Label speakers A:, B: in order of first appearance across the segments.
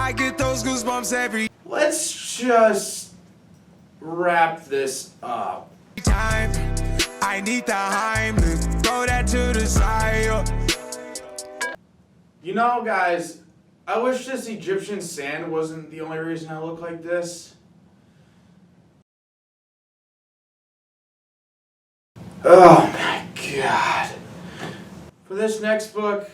A: I get those goosebumps every
B: Let's just wrap this up.
A: time. I need the Heimlich, throw that to the side.
B: You know, guys, I wish this Egyptian sand wasn't the only reason I look like this. Oh my God. For this next book,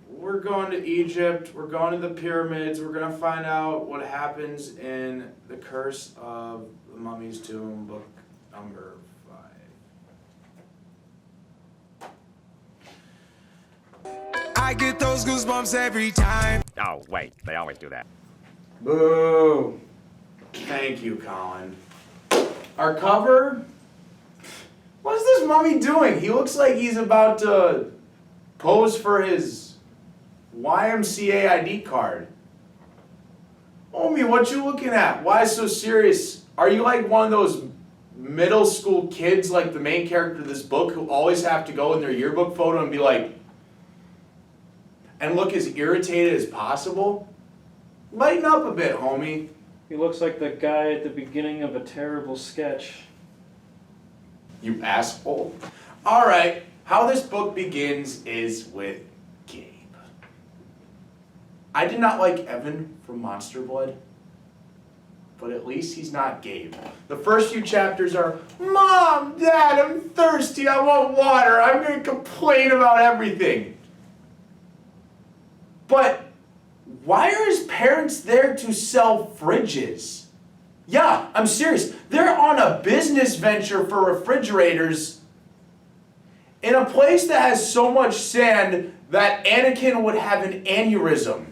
B: we're going to Egypt, we're going to the pyramids, we're going to find out what happens in The Curse of the Mummy's Tomb, book number 5.
A: I get those goosebumps every time.
C: Oh, wait, they always do that.
B: Boo. Thank you, Colin. Our cover? What is this mummy doing? He looks like he's about to pose for his YMCA ID card. Homie, what you looking at? Why so serious? Are you like one of those middle school kids like the main character of this book who always have to go in their yearbook photo and be like, and look as irritated as possible? Lighten up a bit, homie.
D: He looks like the guy at the beginning of a terrible sketch.
B: You asshole. Alright, how this book begins is with Gabe. I did not like Evan from Monster Blood, but at least he's not Gabe. The first few chapters are, Mom, Dad, I'm thirsty, I want water, I'm gonna complain about everything. But why are his parents there to sell fridges? Yeah, I'm serious. They're on a business venture for refrigerators in a place that has so much sand that Anakin would have an aneurysm.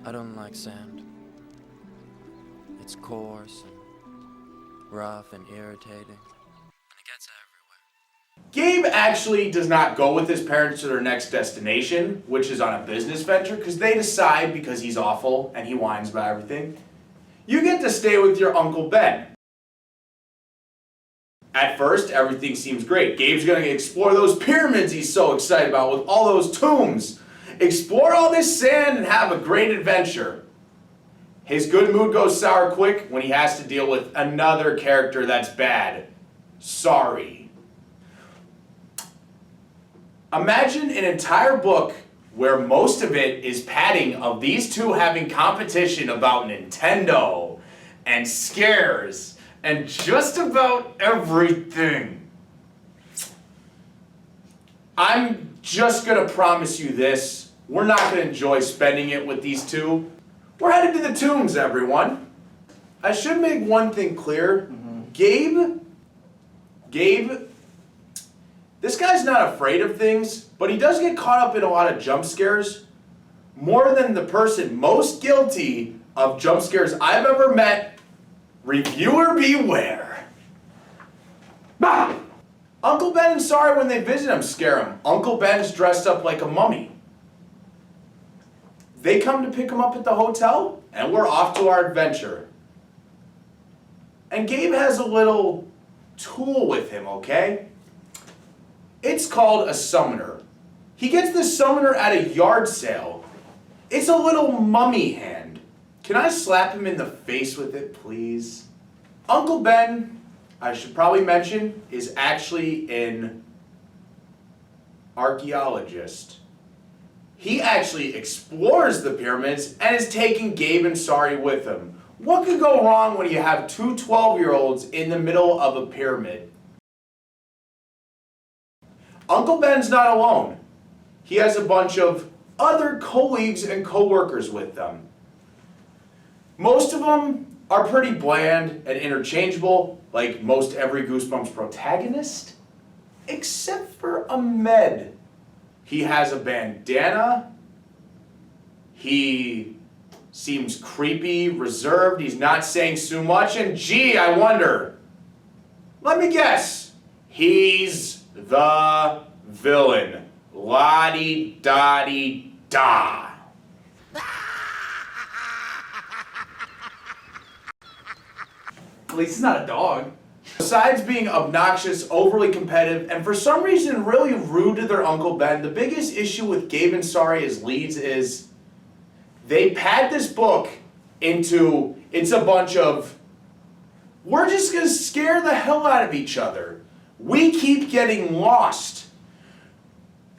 E: I don't like sand. It's coarse and rough and irritating. And it gets everywhere.
B: Gabe actually does not go with his parents to their next destination, which is on a business venture, because they decide, because he's awful and he whines about everything, you get to stay with your Uncle Ben. At first, everything seems great. Gabe's going to explore those pyramids he's so excited about with all those tombs. Explore all this sand and have a great adventure. His good mood goes sour quick when he has to deal with another character that's bad. Sorry. Imagine an entire book where most of it is padding of these two having competition about Nintendo and scares and just about everything. I'm just gonna promise you this, we're not gonna enjoy spending it with these two. We're headed to the tombs, everyone. I should make one thing clear. Gabe, this guy's not afraid of things, but he does get caught up in a lot of jump scares. More than the person most guilty of jump scares I've ever met. Reviewer beware. Bah! Uncle Ben and Sorry, when they visit him, scare him. Uncle Ben's dressed up like a mummy. They come to pick him up at the hotel, and we're off to our adventure. And Gabe has a little tool with him, okay? It's called a summoner. He gets this summoner at a yard sale. It's a little mummy hand. Can I slap him in the face with it, please? Uncle Ben, I should probably mention, is actually an archaeologist. He actually explores the pyramids and is taking Gabe and Sorry with him. What could go wrong when you have two 12-year-olds in the middle of a pyramid? Uncle Ben's not alone. He has a bunch of other colleagues and co-workers with them. Most of them are pretty bland and interchangeable, like most every Goosebumps protagonist, except for Ahmed. He has a bandana. He seems creepy, reserved. He's not saying so much, and gee, I wonder. Let me guess. He's the villain. La-di-da-di-da. At least he's not a dog. Besides being obnoxious, overly competitive, and for some reason really rude to their Uncle Ben, the biggest issue with Gabe and Sorry as leads is They pad this book into, it's a bunch of, we're just gonna scare the hell out of each other. We keep getting lost.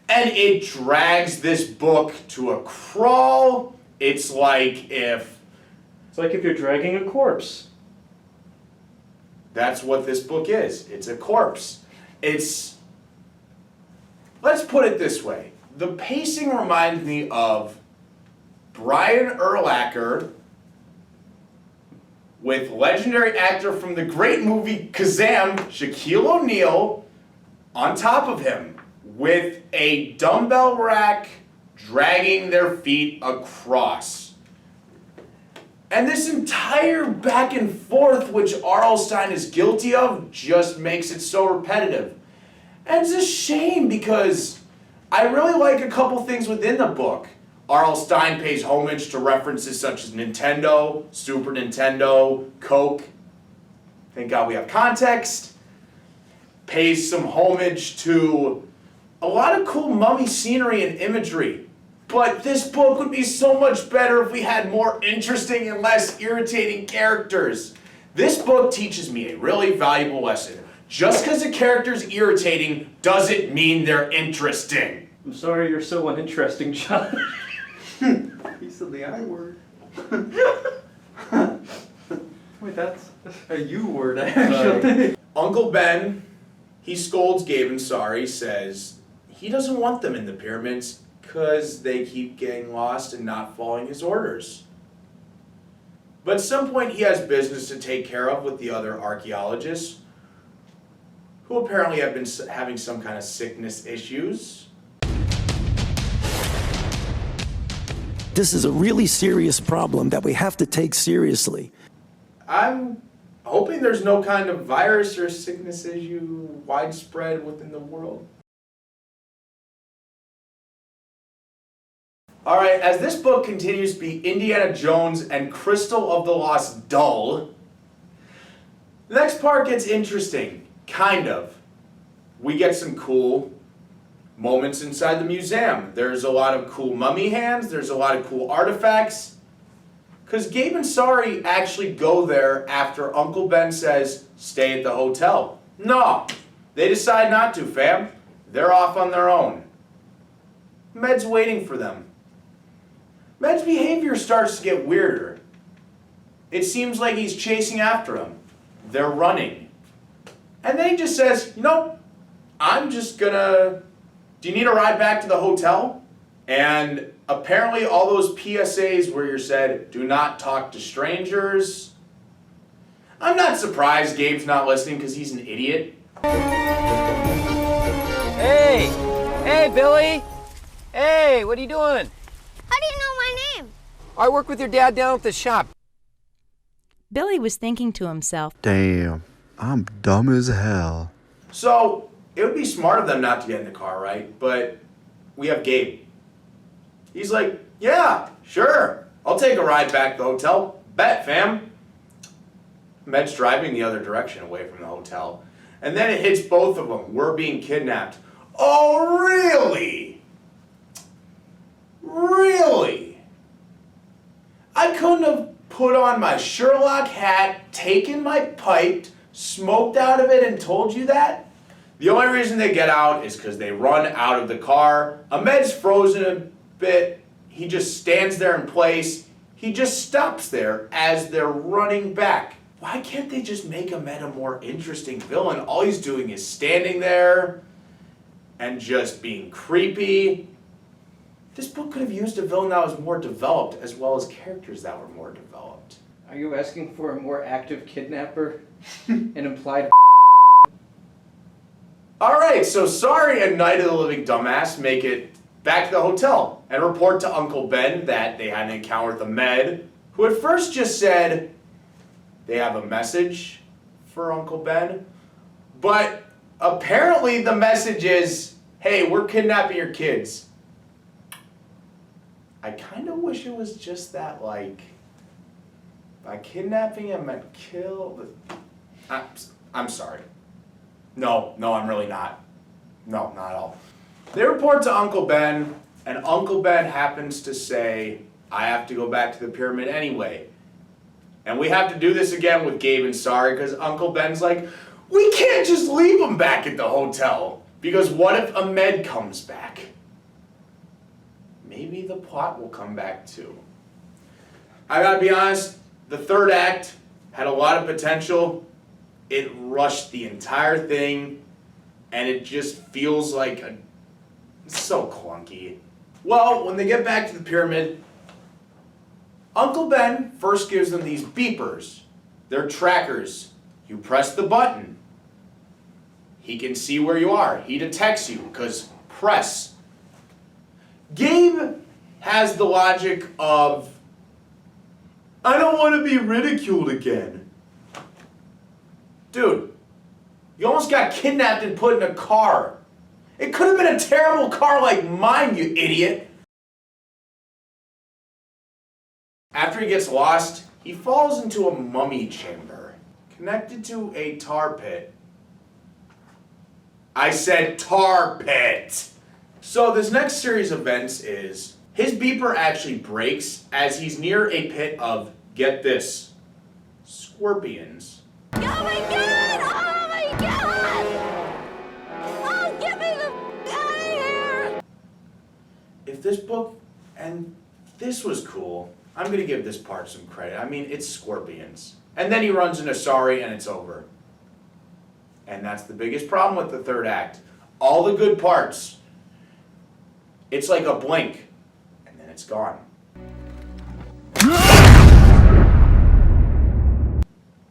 B: And it drags this book to a crawl. It's like if
D: you're dragging a corpse.
B: that's what this book is. It's a corpse. Let's put it this way. The pacing reminds me of Brian Urlacher with legendary actor from the great movie Kazam, Shaquille O'Neal, on top of him with a dumbbell rack dragging their feet across. And this entire back and forth, which R.L. Stine is guilty of, just makes it so repetitive. And it's a shame because I really like a couple things within the book. R.L. Stine pays homage to references such as Nintendo, Super Nintendo, Coke. Thank God we have context. Pays some homage to a lot of cool mummy scenery and imagery. But this book would be so much better if we had more interesting and less irritating characters. This book teaches me a really valuable lesson. Just because a character's irritating doesn't mean they're interesting.
D: I'm sorry you're so uninteresting, John.
F: He said the I word. Wait, that's a U word, actually.
B: Uncle Ben, he scolds Gabe and Sorry, says he doesn't want them in the pyramids because they keep getting lost and not following his orders. But at some point he has business to take care of with the other archaeologists, who apparently have been having some kind of sickness issues.
G: This is a really serious problem that we have to take seriously.
B: I'm hoping there's no kind of virus or sickness issue widespread within the world. Alright, as this book continues to be Indiana Jones and Crystal of the Lost dull, the next part gets interesting. Kind of. We get some cool moments inside the museum. There's a lot of cool mummy hands, there's a lot of cool artifacts. Because Gabe and Sorry actually go there after Uncle Ben says, stay at the hotel. No, they decide not to, fam. They're off on their own. Med's waiting for them. Med's behavior starts to get weirder. It seems like he's chasing after them. They're running. And then he just says, nope, I'm just gonna, do you need a ride back to the hotel? And apparently all those PSAs where you're said, do not talk to strangers. I'm not surprised Gabe's not listening because he's an idiot.
H: Hey! Hey, Billy! Hey, what are you doing?
I: How do you know my name?
H: I work with your dad down at the shop.
J: Billy was thinking to himself,
K: damn, I'm dumb as hell.
B: So, it would be smart of them not to get in the car, right? But we have Gabe. He's like, yeah, sure. I'll take a ride back to the hotel. Bet, fam. Med's driving the other direction away from the hotel. And then it hits both of them. We're being kidnapped. Oh, really? Really? I couldn't have put on my Sherlock hat, taken my pipe, smoked out of it, and told you that? The only reason they get out is because they run out of the car. Ahmed's frozen a bit. He just stands there in place. He just stops there as they're running back. Why can't they just make Ahmed a more interesting villain? All he's doing is standing there and just being creepy. This book could have used a villain that was more developed as well as characters that were more developed.
D: Are you asking for a more active kidnapper? An implied
B: Alright, so Sorry and Night of the Living Dumbass make it back to the hotel and report to Uncle Ben that they had an encounter with Ahmed, who at first just said they have a message for Uncle Ben, but apparently the message is, hey, we're kidnapping your kids. I kind of wish it was just that, like, by kidnapping I meant kill. I'm sorry. No, I'm really not. No, not at all. They report to Uncle Ben, and Uncle Ben happens to say, I have to go back to the pyramid anyway. And we have to do this again with Gabe and Sari because Uncle Ben's like, we can't just leave him back at the hotel. Because what if Ahmed comes back? Maybe the plot will come back too. I gotta be honest, the third act had a lot of potential. It rushed the entire thing, and it just feels like it's so clunky. Well, when they get back to the pyramid, Uncle Ben first gives them these beepers. They're trackers. You press the button. He can see where you are. He detects you, because press. Gabe has the logic of, I don't want to be ridiculed again. Dude, you almost got kidnapped and put in a car. It could have been a terrible car like mine, you idiot. After he gets lost, he falls into a mummy chamber, connected to a tar pit. I said tar pit! So this next series of events is, his beeper actually breaks as he's near a pit of, get this, scorpions.
I: Oh my god! Oh my god! Oh, get me the f out of here!
B: If this book, and this was cool, I'm gonna give this part some credit. I mean, it's scorpions. And then he runs into Sari and it's over. And that's the biggest problem with the third act. All the good parts, it's like a blink, and then it's gone.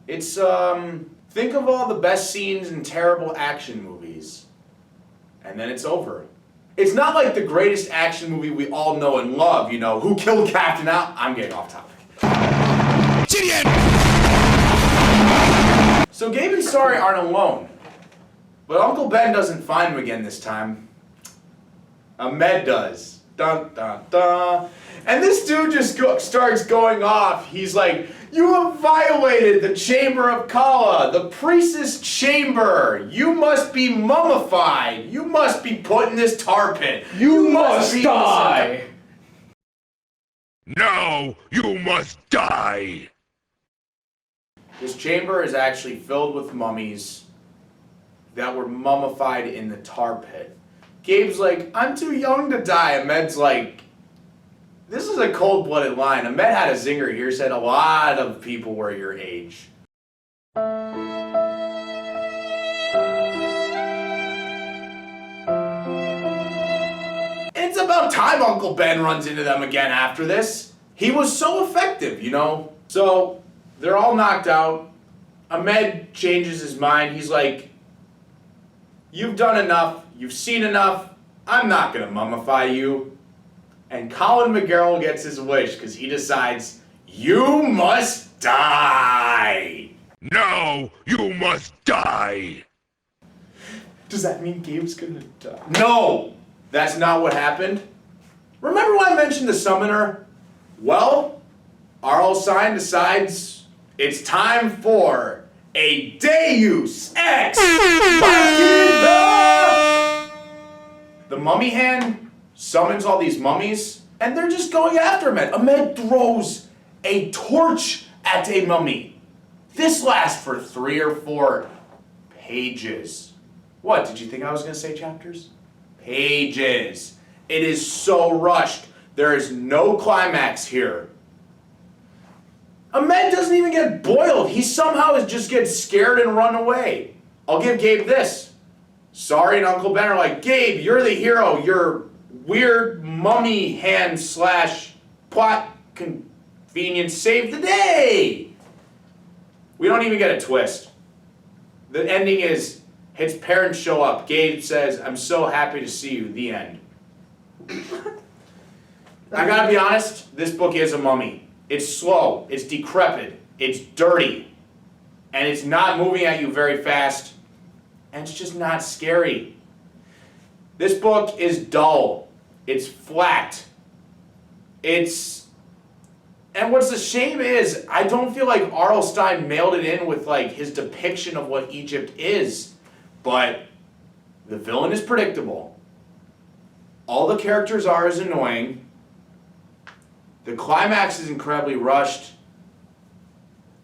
B: It's, think of all the best scenes in terrible action movies, and then it's over. It's not like the greatest action movie we all know and love, you know, Who Killed Captain Al? I'm getting off topic. So Gabe and Sari aren't alone, but Uncle Ben doesn't find him again this time. Ahmed does. Dun dun dun. And this dude just starts going off. He's like, you have violated the chamber of Kala, the priestess chamber. You must be mummified. You must be put in this tar pit.
D: You must die.
C: No, you must die.
B: This chamber is actually filled with mummies that were mummified in the tar pit. Gabe's like, I'm too young to die. Ahmed's like, this is a cold-blooded line. Ahmed had a zinger here, said a lot of people were your age. It's about time Uncle Ben runs into them again after this. He was so effective, you know? So, they're all knocked out. Ahmed changes his mind. He's like, you've done enough. You've seen enough. I'm not going to mummify you. And Colin McGarrell gets his wish because he decides, you must die.
C: No, you must die.
B: Does that mean Gabe's going to die? No, that's not what happened. Remember when I mentioned the summoner? Well, R.L. Stein decides it's time for a Deus Ex Machina. The mummy hand summons all these mummies, and they're just going after Ahmed. Ahmed throws a torch at a mummy. This lasts for 3 or 4 pages. What, did you think I was going to say chapters? Pages. It is so rushed. There is no climax here. Ahmed doesn't even get boiled. He somehow just gets scared and run away. I'll give Gabe this. Sari and Uncle Ben are like, Gabe, you're the hero. Your weird mummy hand / plot convenience saved the day. We don't even get a twist. The ending is his parents show up. Gabe says, I'm so happy to see you. The end. I gotta be honest, this book is a mummy. It's slow, it's decrepit, it's dirty, and it's not moving at you very fast, and it's just not scary. This book is dull, it's flat, and what's the shame is, I don't feel like R.L. Stein mailed it in with like his depiction of what Egypt is, but the villain is predictable. All the characters are as annoying. The climax is incredibly rushed.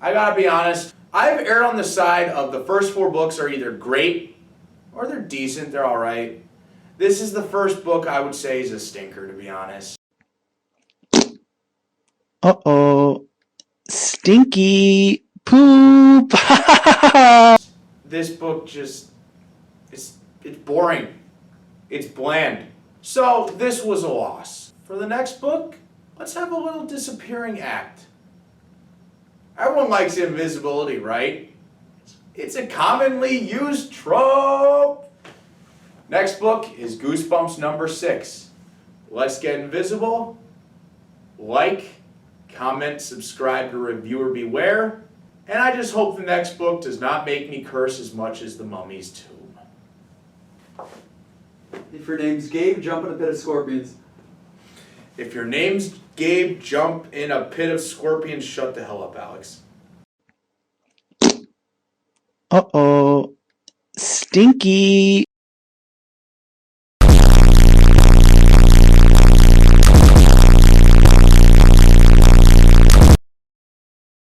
B: I gotta be honest, I've erred on the side of the first 4 books are either great or they're decent, they're alright. This is the first book I would say is a stinker, to be honest.
L: Uh-oh. Stinky poop.
B: This book just, it's boring. It's bland. So this was a loss. For the next book, let's have a little disappearing act. Everyone likes invisibility, right? It's a commonly used trope. Next book is Goosebumps number 6. Let's get invisible. Like, comment, subscribe to Reviewer Beware. And I just hope the next book does not make me curse as much as the Mummy's Tomb.
F: If your name's Gabe, jump in a pit of scorpions.
B: If your name's Gabe, jump in a pit of scorpions. Shut the hell up, Alex.
L: Uh-oh. Stinky.